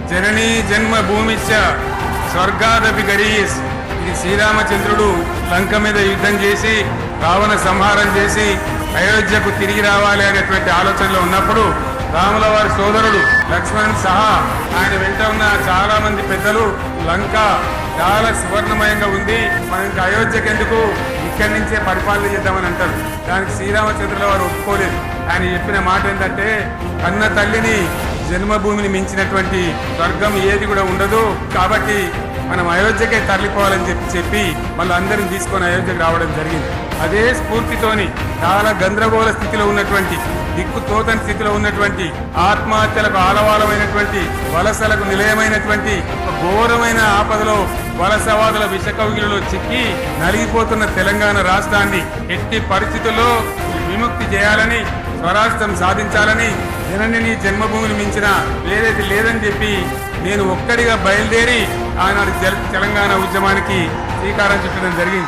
జననీ జన్మభూమిశ్చ స్వర్గాదపి గరీయస్. ఇది శ్రీరామచంద్రుడు లంక మీద యుద్ధం చేసి రావణ సంహారం చేసి అయోధ్యకు తిరిగి రావాలి అనేటువంటి ఆలోచనలో ఉన్నప్పుడు రాముల వారి సోదరుడు లక్ష్మణ్ సహా ఆయన వెంట ఉన్న చాలా మంది పెద్దలు లంక చాలా సువర్ణమయంగా ఉంది, మనం ఇంకా అయోధ్యకు ఎందుకు ఇక్కడి నుంచే పరిపాలన చేద్దామని అంటారు. దానికి శ్రీరామచంద్రుల వారు ఒప్పుకోలేదు. ఆయన చెప్పిన మాట ఏంటంటే, కన్న తల్లిని జన్మభూమిని మించినటువంటి స్వర్గం ఏది కూడా ఉండదు, కాబట్టి మనం అయోధ్యకే తరలిపోవాలని చెప్పి మళ్ళీ అందరిని తీసుకొని అయోధ్యకు రావడం జరిగింది. అదే స్ఫూర్తితోని చాలా గందరగోళ స్థితిలో ఉన్నటువంటి, దిక్కు తోతని స్థితిలో ఉన్నటువంటి, ఆత్మహత్యలకు ఆలవాలమైనటువంటి, వలసలకు నిలయమైనటువంటి ఒక ఘోరమైన ఆపదలో వలసవాదుల విషకౌగిలిలో చిక్కి నలిగిపోతున్న తెలంగాణ రాష్ట్రాన్ని ఎట్టి పరిస్థితుల్లో విముక్తి చేయాలని, స్వరాష్ట్రం సాధించాలని, జనని జన్మభూమిని మించిన వేరేది లేదని చెప్పి నేను ఒక్కడిగా బయలుదేరి ఆనాడు తెలంగాణ ఉద్యమానికి శ్రీకారం చుట్టడం జరిగింది.